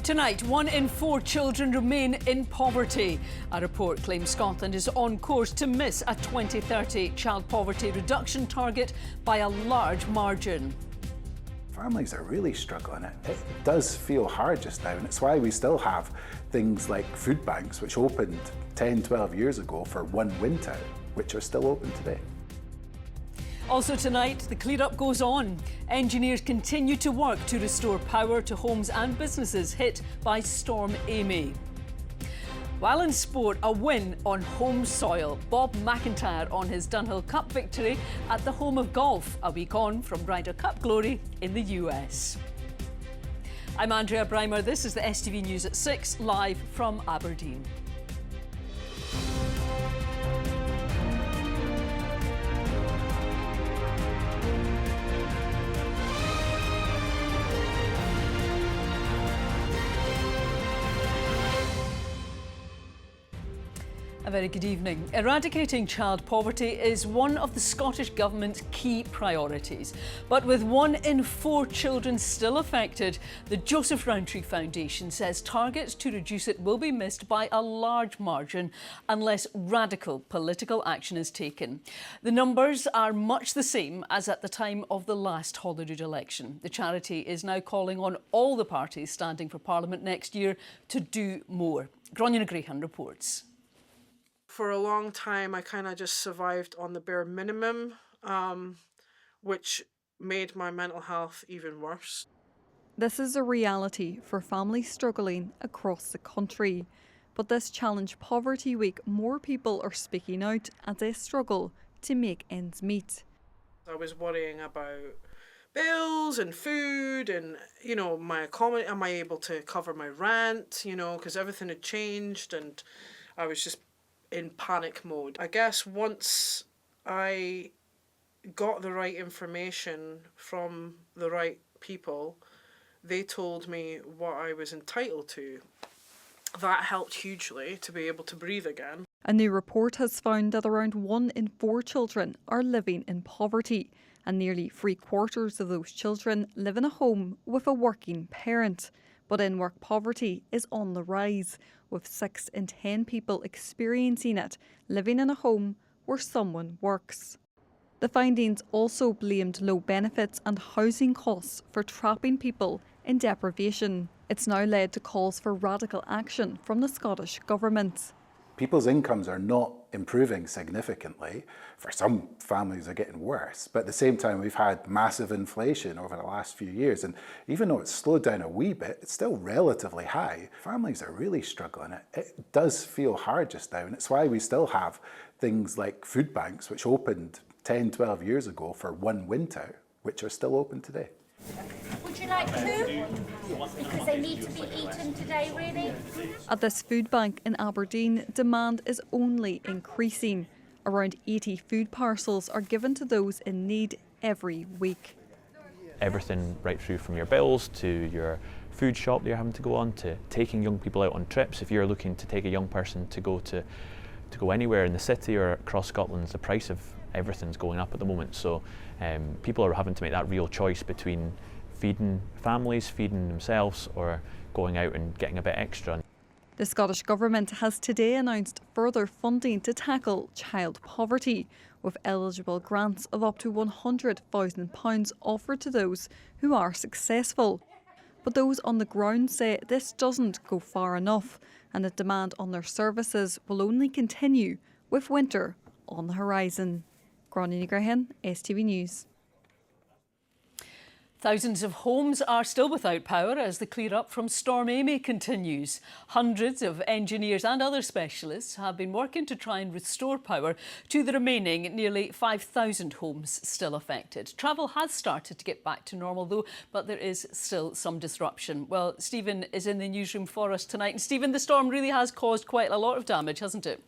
Tonight, 1 in 4 children remain in poverty. A report claims Scotland is on course to miss a 2030 child poverty reduction target by a large margin. Families are really struggling. It does feel hard just now, and it's why we still have things like food banks, which opened 10, 12 years ago for one winter, which are still open today. Also tonight, the clear-up goes on. Engineers continue to work to restore power to homes and businesses hit by Storm Amy. While in sport, a win on home soil. Bob McIntyre on his Dunhill Cup victory at the home of golf, a week on from Ryder Cup glory in the US. I'm Andrea Breimer. This is the STV News at 6, live from Aberdeen. A very good evening. Eradicating child poverty is one of the Scottish Government's key priorities. But with 1 in 4 children still affected, the Joseph Rowntree Foundation says targets to reduce it will be missed by a large margin unless radical political action is taken. The numbers are much the same as at the time of the last Holyrood election. The charity is now calling on all the parties standing for Parliament next year to do more. Gráinne Grehan reports. For a long time, I kind of just survived on the bare minimum, which made my mental health even worse. This is a reality for families struggling across the country. But this Challenge Poverty Week, more people are speaking out as they struggle to make ends meet. I was worrying about bills and food and, my accommodation. Am I able to cover my rent, because everything had changed and I was just in panic mode. I guess once I got the right information from the right people, they told me what I was entitled to. That helped hugely to be able to breathe again. A new report has found that around 1 in 4 children are living in poverty, and nearly 3/4 of those children live in a home with a working parent. But in-work poverty is on the rise, with 6 in 10 people experiencing it living in a home where someone works. The findings also blamed low benefits and housing costs for trapping people in deprivation. It's now led to calls for radical action from the Scottish Government. People's incomes are not improving significantly. For some families, they're getting worse. But at the same time, we've had massive inflation over the last few years. And even though it's slowed down a wee bit, it's still relatively high. Families are really struggling. It does feel hard just now. And it's why we still have things like food banks, which opened 10, 12 years ago for one winter, which are still open today. Would you like two? Because they need to be eaten today, really. At this food bank in Aberdeen, demand is only increasing. Around 80 food parcels are given to those in need every week. Everything right through from your bills to your food shop that you're having to go on, to taking young people out on trips. If you're looking to take a young person to go anywhere in the city or across Scotland, the price of everything's going up at the moment. So people are having to make that real choice between feeding families, feeding themselves, or going out and getting a bit extra. The Scottish Government has today announced further funding to tackle child poverty, with eligible grants of up to £100,000 offered to those who are successful. But those on the ground say this doesn't go far enough, and the demand on their services will only continue with winter on the horizon. Gráinne Grehan, STV News. Thousands of homes are still without power as the clear-up from Storm Amy continues. Hundreds of engineers and other specialists have been working to try and restore power to the remaining nearly 5,000 homes still affected. Travel has started to get back to normal though, but there is still some disruption. Well, Stephen is in the newsroom for us tonight. And Stephen, the storm really has caused quite a lot of damage, hasn't it?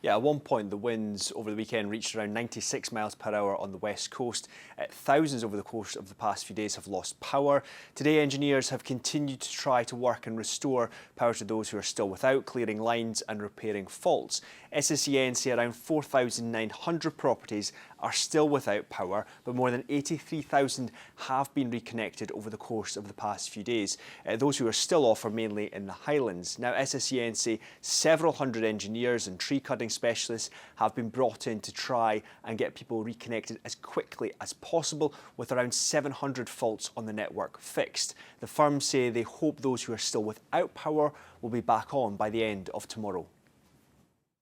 Yeah, at one point the winds over the weekend reached around 96 miles per hour on the west coast. Thousands over the course of the past few days have lost power. Today engineers have continued to try to work and restore power to those who are still without, clearing lines and repairing faults. SSEN say around 4,900 properties are still without power, but more than 83,000 have been reconnected over the course of the past few days. Those who are still off are mainly in the Highlands. Now, SSEN say several hundred engineers and tree cutting specialists have been brought in to try and get people reconnected as quickly as possible, with around 700 faults on the network fixed. The firms say they hope those who are still without power will be back on by the end of tomorrow.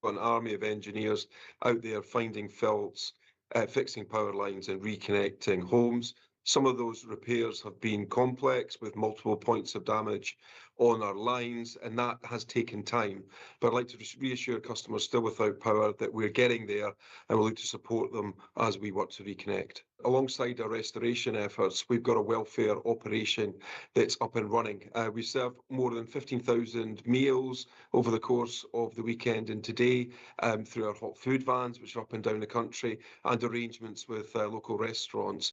An army of engineers out there finding faults, fixing power lines and reconnecting homes. Some of those repairs have been complex with multiple points of damage on our lines, and that has taken time. But I'd like to reassure customers still without power that we're getting there, and we'll look to support them as we work to reconnect. Alongside our restoration efforts, we've got a welfare operation that's up and running. We served more than 15,000 meals over the course of the weekend and today through our hot food vans, which are up and down the country, and arrangements with local restaurants.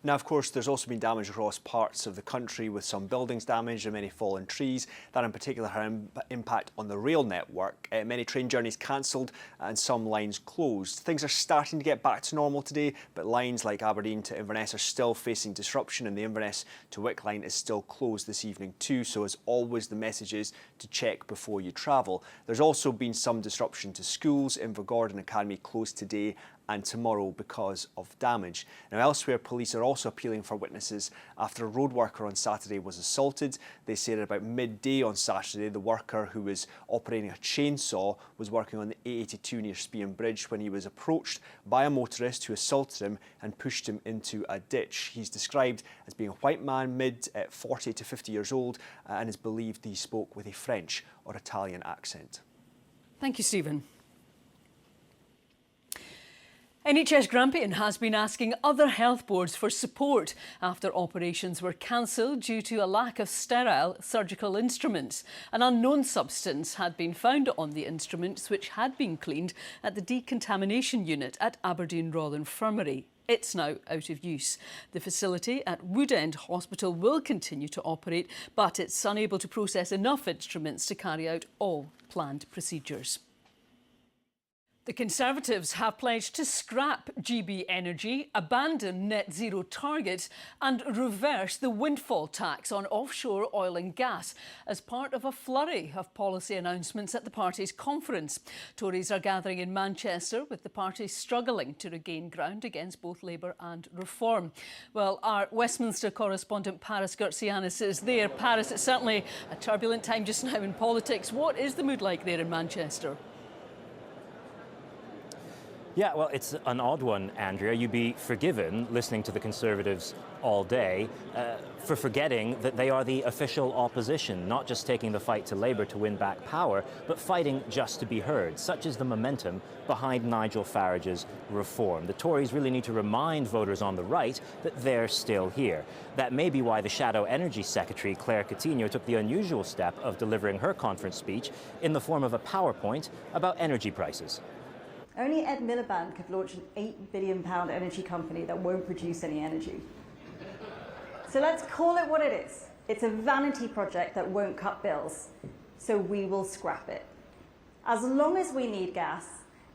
Now, of course, there's also been damage across parts of the country, with some buildings damaged and many fallen trees. That in particular had an impact on the rail network. Many train journeys cancelled and some lines closed. Things are starting to get back to normal today, but lines like Aberdeen to Inverness are still facing disruption, and the Inverness to Wick line is still closed this evening too. So as always, the message is to check before you travel. There's also been some disruption to schools. Invergordon Academy closed today and tomorrow because of damage. Now, elsewhere, police are also appealing for witnesses after a road worker on Saturday was assaulted. They say at about midday on Saturday, the worker, who was operating a chainsaw, was working on the A82 near Spion Bridge when he was approached by a motorist who assaulted him and pushed him into a ditch. He's described as being a white man, mid 40 to 50 years old, and is believed he spoke with a French or Italian accent. Thank you, Stephen. NHS Grampian has been asking other health boards for support after operations were cancelled due to a lack of sterile surgical instruments. An unknown substance had been found on the instruments, which had been cleaned at the decontamination unit at Aberdeen Royal Infirmary. It's now out of use. The facility at Woodend Hospital will continue to operate, but it's unable to process enough instruments to carry out all planned procedures. The Conservatives have pledged to scrap GB Energy, abandon net zero targets and reverse the windfall tax on offshore oil and gas as part of a flurry of policy announcements at the party's conference. Tories are gathering in Manchester, with the party struggling to regain ground against both Labour and Reform. Well, our Westminster correspondent Paris Gertsianis is there. Paris, it's certainly a turbulent time just now in politics. What is the mood like there in Manchester? Yeah, well, it's an odd one, Andrea. You'd be forgiven listening to the Conservatives all day for forgetting that they are the official opposition, not just taking the fight to Labour to win back power, but fighting just to be heard. Such is the momentum behind Nigel Farage's reform. The Tories really need to remind voters on the right that they're still here. That may be why the Shadow Energy Secretary, Claire Coutinho, took the unusual step of delivering her conference speech in the form of a PowerPoint about energy prices. Only Ed Miliband could launch an £8 billion energy company that won't produce any energy. So let's call it what it is. It's a vanity project that won't cut bills, so we will scrap it. As long as we need gas,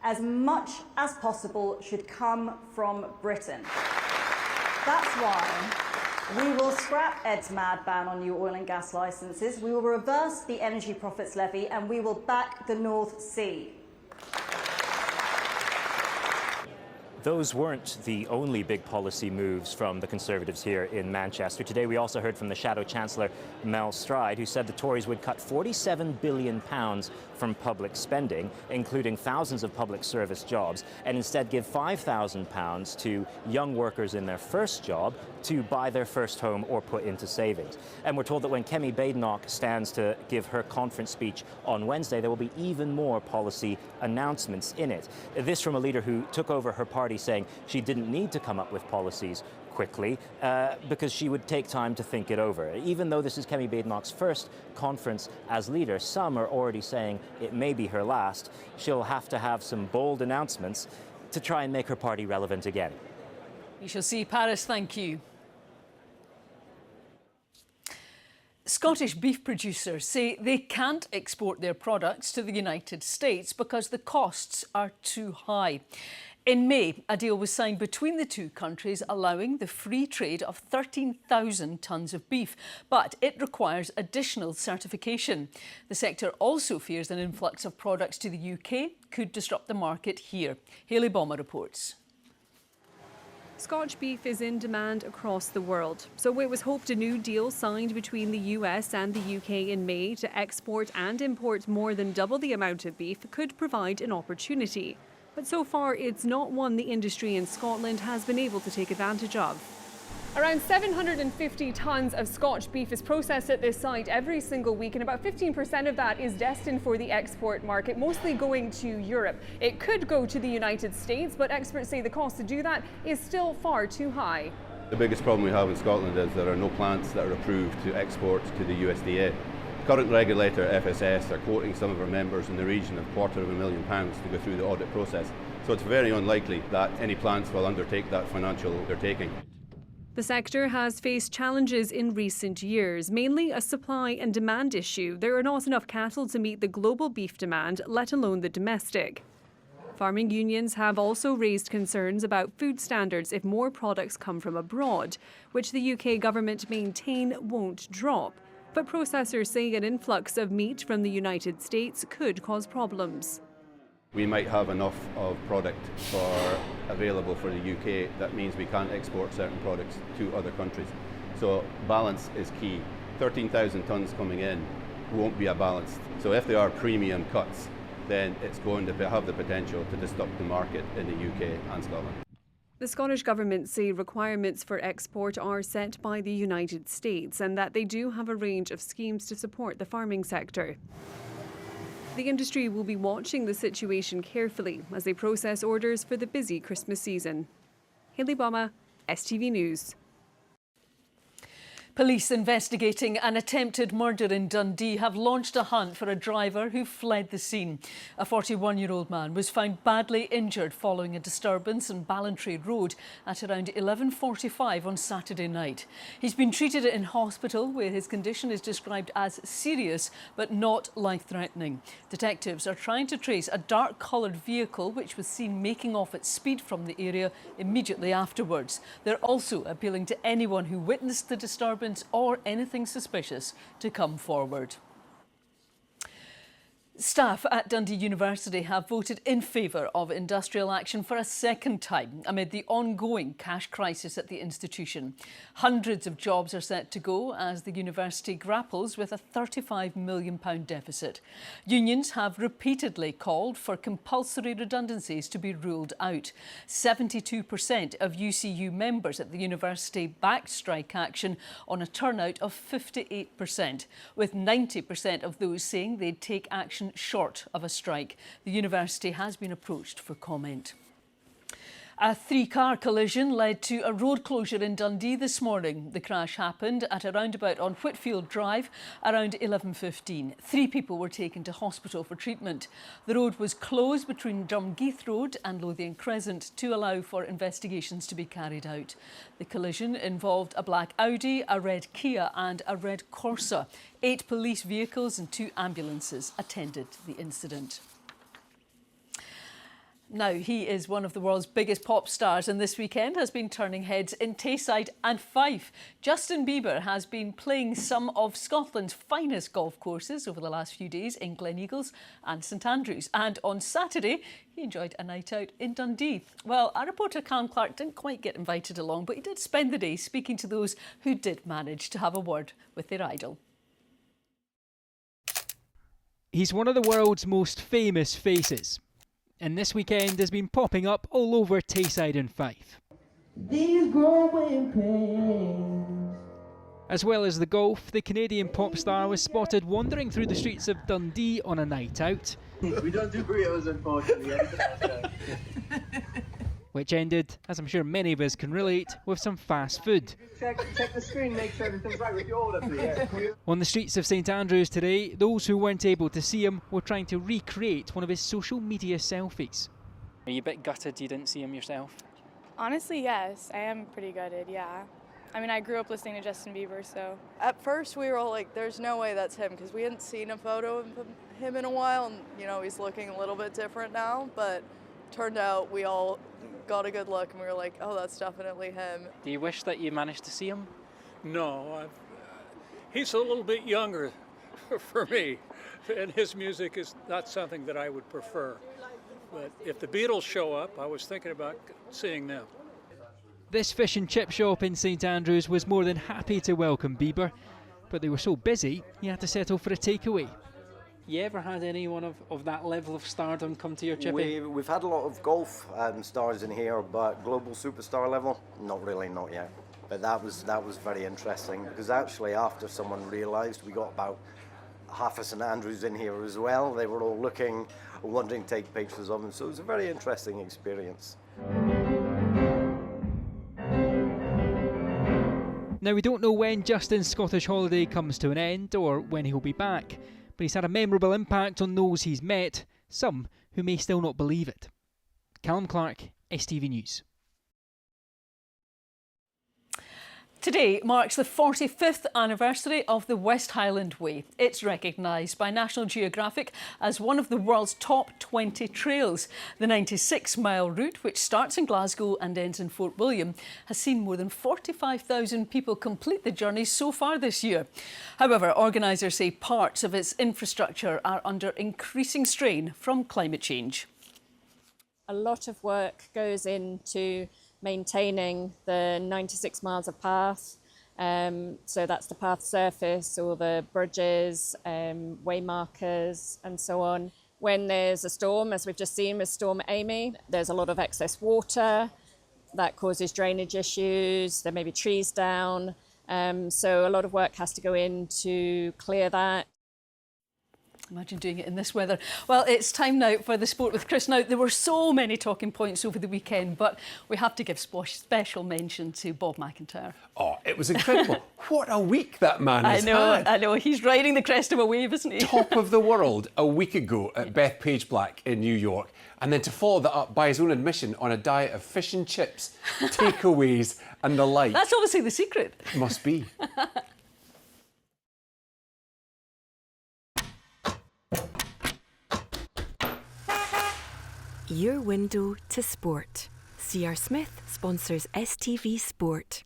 as much as possible should come from Britain. That's why we will scrap Ed's mad ban on new oil and gas licences, we will reverse the energy profits levy, and we will back the North Sea. Those weren't the only big policy moves from the Conservatives here in Manchester. Today we also heard from the Shadow Chancellor Mel Stride, who said the Tories would cut £47 billion from public spending, including thousands of public service jobs, and instead give £5,000 to young workers in their first job to buy their first home or put into savings. And we're told that when Kemi Badenoch stands to give her conference speech on Wednesday, there will be even more policy announcements in it. This from a leader who took over her party saying she didn't need to come up with policies quickly because she would take time to think it over. Even though this is Kemi Badenoch's first conference as leader, some are already saying it may be her last. She'll have to have some bold announcements to try and make her party relevant again. We shall see. Paris, thank you. Scottish beef producers say they can't export their products to the United States because the costs are too high. In May, a deal was signed between the two countries allowing the free trade of 13,000 tonnes of beef, but it requires additional certification. The sector also fears an influx of products to the UK could disrupt the market here. Hayley Bomber reports. Scotch beef is in demand across the world, so it was hoped a new deal signed between the US and the UK in May to export and import more than double the amount of beef could provide an opportunity. But so far, it's not one the industry in Scotland has been able to take advantage of. Around 750 tonnes of Scotch beef is processed at this site every single week, and about 15% of that is destined for the export market, mostly going to Europe. It could go to the United States, but experts say the cost to do that is still far too high. The biggest problem we have in Scotland is there are no plants that are approved to export to the USDA. Current regulator FSS are quoting some of our members in the region of £250,000 to go through the audit process. So it's very unlikely that any plants will undertake that financial undertaking. The sector has faced challenges in recent years, mainly a supply and demand issue. There are not enough cattle to meet the global beef demand, let alone the domestic. Farming unions have also raised concerns about food standards if more products come from abroad, which the UK government maintain won't drop. But processors say an influx of meat from the United States could cause problems. We might have enough of product available for the UK. That means we can't export certain products to other countries. So balance is key. 13,000 tonnes coming in won't be a balanced. So if they are premium cuts, then it's going to have the potential to disrupt the market in the UK and Scotland. The Scottish Government say requirements for export are set by the United States and that they do have a range of schemes to support the farming sector. The industry will be watching the situation carefully as they process orders for the busy Christmas season. Hayley Bomber, STV News. Police investigating an attempted murder in Dundee have launched a hunt for a driver who fled the scene. A 41-year-old man was found badly injured following a disturbance on Ballantrae Road at around 11:45 on Saturday night. He's been treated in hospital where his condition is described as serious but not life-threatening. Detectives are trying to trace a dark-coloured vehicle which was seen making off at speed from the area immediately afterwards. They're also appealing to anyone who witnessed the disturbance or anything suspicious to come forward. Staff at Dundee University have voted in favour of industrial action for a second time amid the ongoing cash crisis at the institution. Hundreds of jobs are set to go as the university grapples with a £35 million deficit. Unions have repeatedly called for compulsory redundancies to be ruled out. 72% of UCU members at the university backed strike action on a turnout of 58%, with 90% of those saying they'd take action short of a strike. The university has been approached for comment. A three-car collision led to a road closure in Dundee this morning. The crash happened at a roundabout on Whitfield Drive around 11:15. 3 people were taken to hospital for treatment. The road was closed between Drumgeeth Road and Lothian Crescent to allow for investigations to be carried out. The collision involved a black Audi, a red Kia and a red Corsa. 8 police vehicles and 2 ambulances attended the incident. Now, he is one of the world's biggest pop stars and this weekend has been turning heads in Tayside and Fife. Justin Bieber has been playing some of Scotland's finest golf courses over the last few days in Gleneagles and St Andrews. And on Saturday, he enjoyed a night out in Dundee. Well, our reporter Cam Clark didn't quite get invited along, but he did spend the day speaking to those who did manage to have a word with their idol. He's one of the world's most famous faces, and this weekend has been popping up all over Tayside and Fife. These growing pains. As well as the golf, the Canadian pop star was spotted wandering through the streets of Dundee on a night out. We don't do burritos, unfortunately. Which ended, as I'm sure many of us can relate, with some fast food. Check the screen, make sure everything's right with your order, please. On the streets of St Andrews today, those who weren't able to see him were trying to recreate one of his social media selfies. Are you a bit gutted you didn't see him yourself? Honestly, yes. I am pretty gutted, yeah. I mean, I grew up listening to Justin Bieber, so. At first we were all like, there's no way that's him, because we hadn't seen a photo of him in a while, and, you know, he's looking a little bit different now, but turned out we all got a good look and we were like, oh, that's definitely him. Do you wish that you managed to see him? No, he's a little bit younger for me, and his music is not something that I would prefer. But if the Beatles show up, I was thinking about seeing them. This fish and chip shop in St Andrews was more than happy to welcome Bieber, but they were so busy he had to settle for a takeaway. You ever had anyone of that level of stardom come to your chippy? We've had a lot of golf stars in here, but global superstar level, not really, not yet. But that was very interesting, because actually after someone realised, we got about half of St Andrews in here as well. They were all looking, wanting to take pictures of them, so it was a very interesting experience. Now, we don't know when Justin's Scottish holiday comes to an end or when he'll be back, but he's had a memorable impact on those he's met, some who may still not believe it. Callum Clark, STV News. Today marks the 45th anniversary of the West Highland Way. It's recognised by National Geographic as one of the world's top 20 trails. The 96-mile route, which starts in Glasgow and ends in Fort William, has seen more than 45,000 people complete the journey so far this year. However, organisers say parts of its infrastructure are under increasing strain from climate change. A lot of work goes into maintaining the 96 miles of path. So that's the path surface, all the bridges, way markers and so on. When there's a storm, as we've just seen with Storm Amy, there's a lot of excess water that causes drainage issues. There may be trees down. So a lot of work has to go in to clear that. Imagine doing it in this weather. Well, it's time now for the Sport with Chris. Now, there were so many talking points over the weekend, but we have to give special mention to Bob McIntyre. Oh, it was incredible. What a week that man has had. I know. He's riding the crest of a wave, isn't he? Top of the world a week ago at Bethpage Black in New York. And then to follow that up by his own admission on a diet of fish and chips, takeaways and the like. That's obviously the secret. Must be. Your window to sport. C.R. Smith sponsors STV Sport.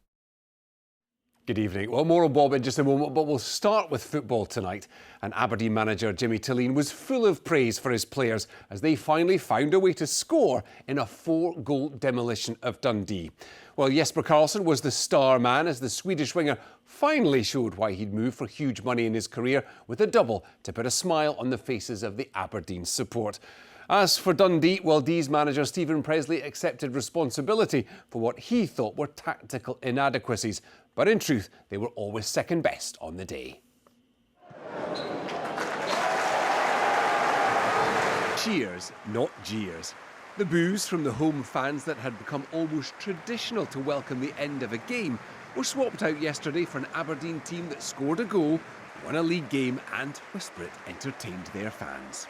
Good evening. Well, more on Bob in just a moment, but we'll start with football tonight. And Aberdeen manager Jimmy Tilleen was full of praise for his players as they finally found a way to score in a 4-goal demolition of Dundee. Well, Jesper Karlsson was the star man as the Swedish winger finally showed why he'd moved for huge money in his career with a double to put a smile on the faces of the Aberdeen support. As for Dundee, well, Dee's manager Stephen Presley accepted responsibility for what he thought were tactical inadequacies. But in truth, they were always second best on the day. Cheers, not jeers. The boos from the home fans that had become almost traditional to welcome the end of a game were swapped out yesterday for an Aberdeen team that scored a goal, won a league game and, whisper it, entertained their fans.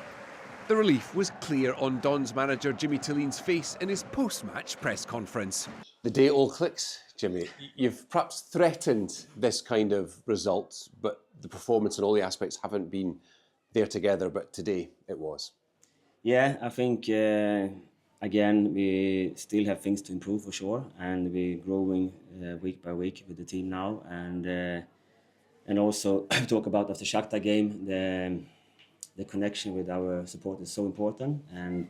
The relief was clear on Don's manager Jimmy Tilleen's face in his post-match press conference. The day it all clicks, Jimmy. You've perhaps threatened this kind of result, but the performance and all the aspects haven't been there together, but today it was. Yeah, I think, again, we still have things to improve for sure, and we're growing week by week with the team now, and also talk about after Shakhtar game, the connection with our support is so important, and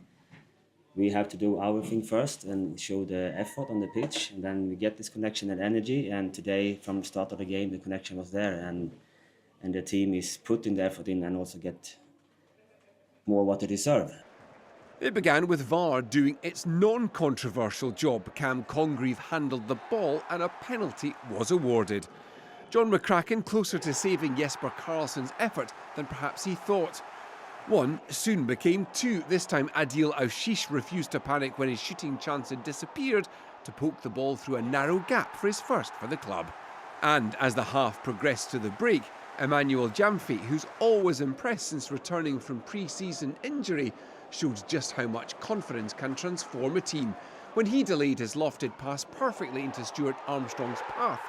we have to do our thing first and show the effort on the pitch, and then we get this connection and energy. And today, from the start of the game, the connection was there, and the team is putting the effort in and also get more what they deserve. It began with VAR doing its non-controversial job. Cam Congreve handled the ball and a penalty was awarded. John McCracken closer to saving Jesper Karlsson's effort than perhaps he thought. One soon became two. This time Adil Aushish refused to panic when his shooting chance had disappeared to poke the ball through a narrow gap for his first for the club. And as the half progressed to the break, Emmanuel Jamfi, who's always impressed since returning from pre-season injury, showed just how much confidence can transform a team when he delayed his lofted pass perfectly into Stuart Armstrong's path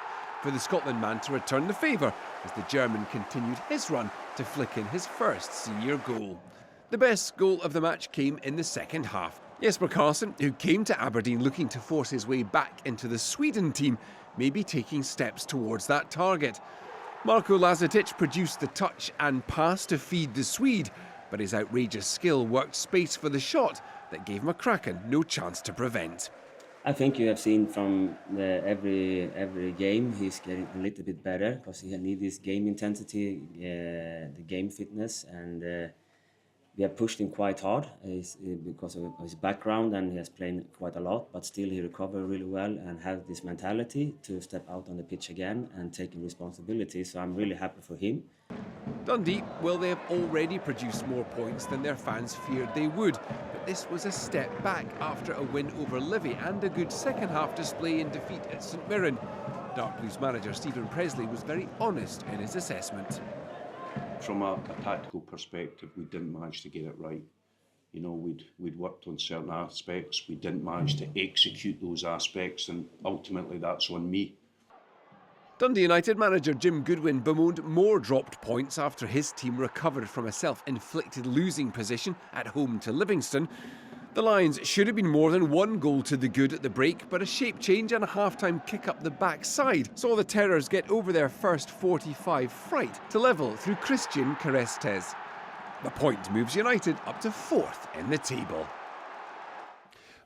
for the Scotland man to return the favour as the German continued his run to flick in his first senior goal. The best goal of the match came in the second half. Jesper Karlsson, who came to Aberdeen looking to force his way back into the Sweden team, may be taking steps towards that target. Marko Lazetic produced the touch and pass to feed the Swede, but his outrageous skill worked space for the shot that gave McCracken no chance to prevent. I think you have seen from every game he's getting a little bit better because he needs this game intensity, the game fitness, and we have pushed him quite hard because of his background, and he has played quite a lot, but still he recovered really well and has this mentality to step out on the pitch again and taking responsibility, so I'm really happy for him. Dundee, well, they have already produced more points than their fans feared they would, but this was a step back after a win over Livy and a good second-half display in defeat at St Mirren. Dark Blues manager Stephen Presley was very honest in his assessment. From a tactical perspective, we didn't manage to get it right. You know, we'd worked on certain aspects, we didn't manage to execute those aspects, and ultimately that's on me. Dundee United manager Jim Goodwin bemoaned more dropped points after his team recovered from a self-inflicted losing position at home to Livingston. The Lions should have been more than one goal to the good at the break, but a shape change and a half-time kick up the backside saw the Terrors get over their first 45 fright to level through Christian Carestes. The point moves United up to 4th in the table.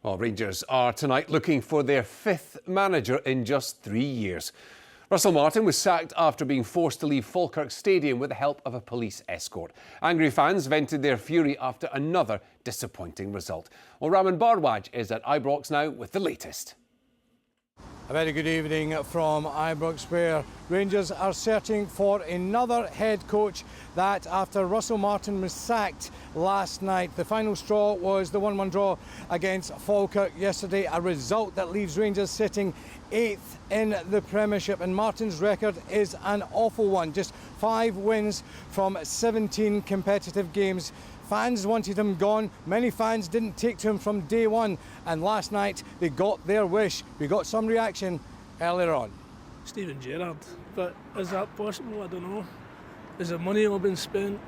Well, Rangers are tonight looking for their 5th manager in just 3 years. Russell Martin was sacked after being forced to leave Falkirk Stadium with the help of a police escort. Angry fans vented their fury after another disappointing result. Well, Raman Bardwaj is at Ibrox now with the latest. A very good evening from Ibrox, where Rangers are searching for another head coach. That after Russell Martin was sacked last night. The final straw was the 1-1 draw against Falkirk yesterday, a result that leaves Rangers sitting 8th in the Premiership, and Martin's record is an awful one. Just 5 wins from 17 competitive games. Fans wanted him gone. Many fans didn't take to him from day one, and last night they got their wish. We got some reaction earlier on. Steven Gerrard, but is that possible? I don't know. Is the money all been spent?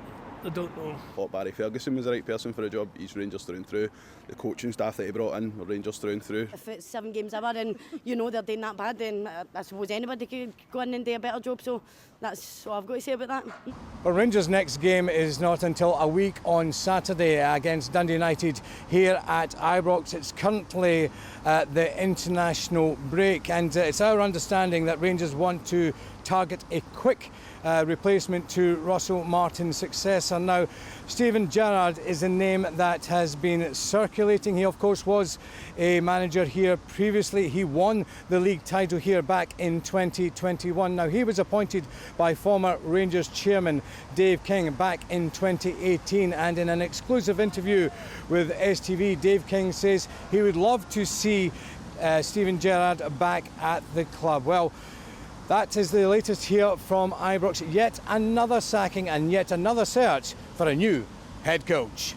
I don't know. I thought Barry Ferguson was the right person for the job. He's Rangers through and through. The coaching staff that he brought in were Rangers through and through. If it's 7 games ever and you know they're doing that bad, then I suppose anybody could go in and do a better job. So that's all I've got to say about that. But Rangers' next game is not until a week on Saturday against Dundee United here at Ibrox. It's currently the international break, and it's our understanding that Rangers want to target a quick replacement to Russell Martin's successor. Now, Steven Gerrard is a name that has been circulating. He, of course, was a manager here previously. He won the league title here back in 2021. Now, he was appointed by former Rangers chairman Dave King back in 2018, and in an exclusive interview with STV, Dave King says he would love to see Steven Gerrard back at the club. Well, that is the latest here from Ibrox. Yet another sacking and yet another search for a new head coach.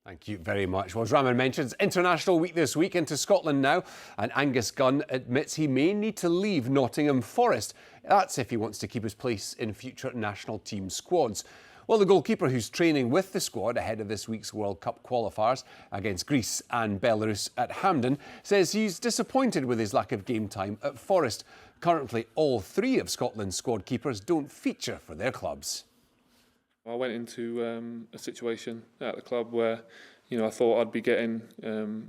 Thank you very much. Well, as Raman mentions, International Week this week into Scotland now, and Angus Gunn admits he may need to leave Nottingham Forest. That's if he wants to keep his place in future national team squads. Well, the goalkeeper who's training with the squad ahead of this week's World Cup qualifiers against Greece and Belarus at Hampden says he's disappointed with his lack of game time at Forest. Currently, all 3 of Scotland's squad keepers don't feature for their clubs. I went into a situation at the club where, I thought I'd be getting,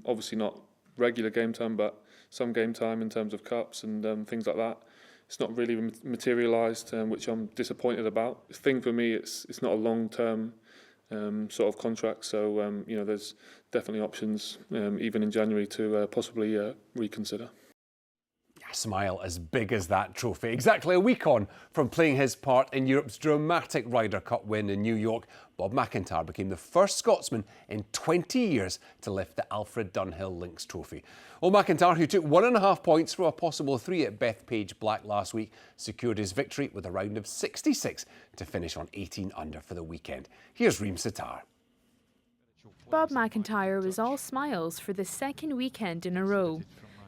obviously not regular game time, but some game time in terms of cups and things like that. It's not really materialised, which I'm disappointed about. The thing for me, it's not a long-term sort of contract, so there's definitely options, even in January, to possibly reconsider. A smile as big as that trophy. Exactly a week on from playing his part in Europe's dramatic Ryder Cup win in New York, Bob McIntyre became the first Scotsman in 20 years to lift the Alfred Dunhill Links Trophy. Well, McIntyre, who took 1.5 points from a possible 3 at Bethpage Black last week, secured his victory with a round of 66 to finish on 18 under for the weekend. Here's Reem Sitar. Bob McIntyre was all smiles for the second weekend in a row,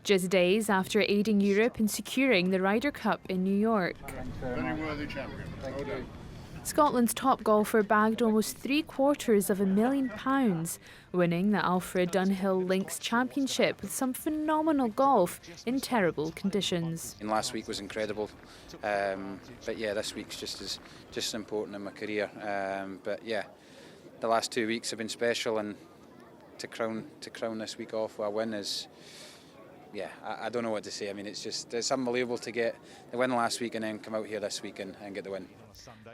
just days after aiding Europe in securing the Ryder Cup in New York. Very worthy champion. Thank you. Scotland's top golfer bagged almost £750,000, winning the Alfred Dunhill Links Championship with some phenomenal golf in terrible conditions. And last week was incredible, but yeah, this week's just as important in my career. But yeah, the last 2 weeks have been special, and to crown this week off with a win is, yeah, I don't know what to say. I mean, it's unbelievable to get the win last week and then come out here this week and get the win.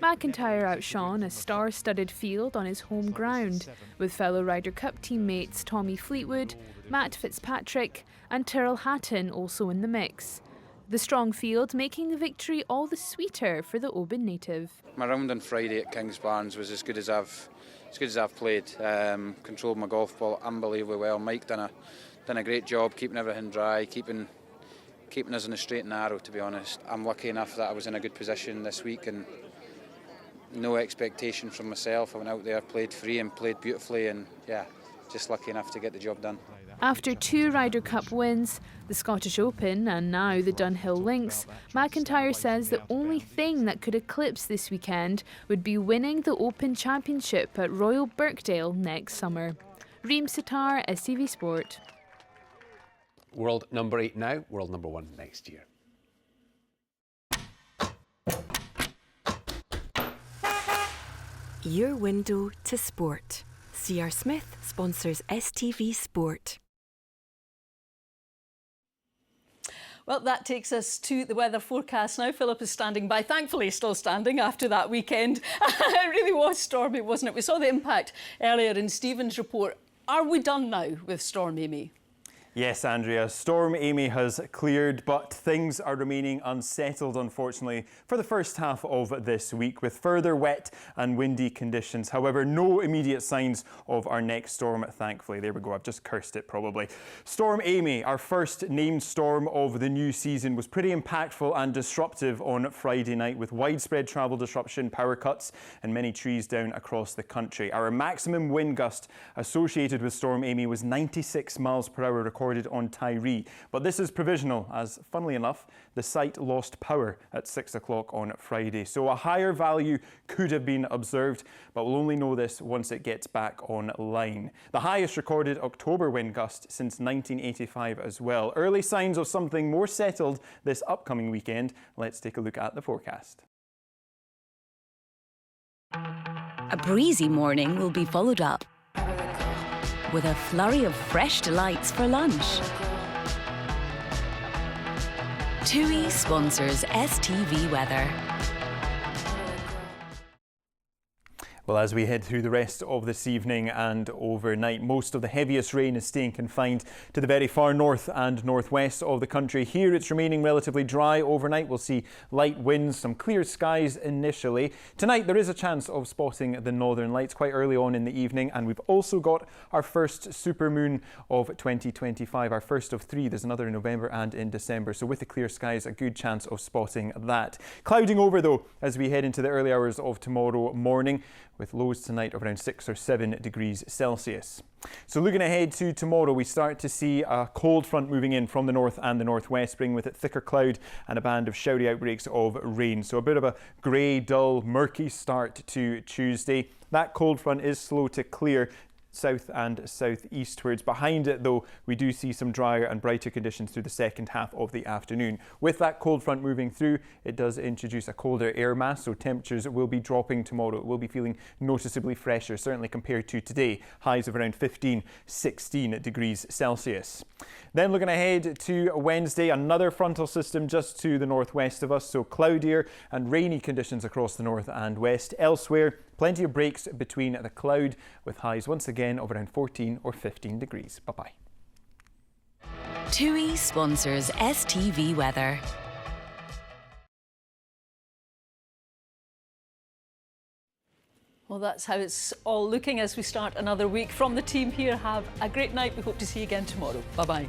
McIntyre outshone a star-studded field on his home ground, with fellow Ryder Cup teammates Tommy Fleetwood, Matt Fitzpatrick and Tyrrell Hatton also in the mix. The strong field making the victory all the sweeter for the Oban native. My round on Friday at Kingsbarns was as good as I've played. Controlled my golf ball unbelievably well. Mike done a great job keeping everything dry, keeping us on a straight and narrow, to be honest. I'm lucky enough that I was in a good position this week, and no expectation from myself. I went out there, played free and played beautifully, and yeah, just lucky enough to get the job done. After 2 Ryder Cup wins, the Scottish Open and now the Dunhill Links, McIntyre says the only thing that could eclipse this weekend would be winning the Open Championship at Royal Birkdale next summer. Reem Sitar, STV Sport. World number 8 now, world number 1 next year. Your window to sport. C.R. Smith sponsors STV Sport. Well, that takes us to the weather forecast now. Philip is standing by, thankfully still standing after that weekend. It really was stormy, wasn't it? We saw the impact earlier in Stephen's report. Are we done now with Storm Amy? Yes, Andrea, Storm Amy has cleared, but things are remaining unsettled, unfortunately, for the first half of this week, with further wet and windy conditions. However, no immediate signs of our next storm, thankfully. There we go, I've just cursed it probably. Storm Amy, our first named storm of the new season, was pretty impactful and disruptive on Friday night, with widespread travel disruption, power cuts and many trees down across the country. Our maximum wind gust associated with Storm Amy was 96 miles per hour recorded on Tyree, but this is provisional, as funnily enough the site lost power at 6 o'clock on Friday, so a higher value could have been observed, but we'll only know this once it gets back online. The highest recorded October wind gust since 1985 as well. Early signs of something more settled this upcoming weekend. Let's take a look at the forecast. A breezy morning will be followed up with a flurry of fresh delights for lunch. TUI sponsors STV Weather. Well, as we head through the rest of this evening and overnight, most of the heaviest rain is staying confined to the very far north and northwest of the country. Here it's remaining relatively dry overnight. We'll see light winds, some clear skies initially. Tonight there is a chance of spotting the northern lights quite early on in the evening, and we've also got our first supermoon of 2025, our first of 3. There's another in November and in December, so with the clear skies, a good chance of spotting that. Clouding over though as we head into the early hours of tomorrow morning, with lows tonight of around 6 or 7 degrees Celsius. So looking ahead to tomorrow, we start to see a cold front moving in from the north and the northwest, bringing with it thicker cloud and a band of showery outbreaks of rain. So a bit of a grey, dull, murky start to Tuesday. That cold front is slow to clear south and southeastwards. Behind it though, we do see some drier and brighter conditions through the second half of the afternoon. With that cold front moving through, it does introduce a colder air mass, so temperatures will be dropping tomorrow. It will be feeling noticeably fresher, certainly compared to today. Highs of around 15, 16 degrees Celsius. Then looking ahead to Wednesday, another frontal system just to the northwest of us, so cloudier and rainy conditions across the north and west. Elsewhere, plenty of breaks between the cloud, with highs once again of around 14 or 15 degrees. Bye-bye. TUI sponsors STV Weather. Well, that's how it's all looking as we start another week. From the team here, have a great night. We hope to see you again tomorrow. Bye-bye.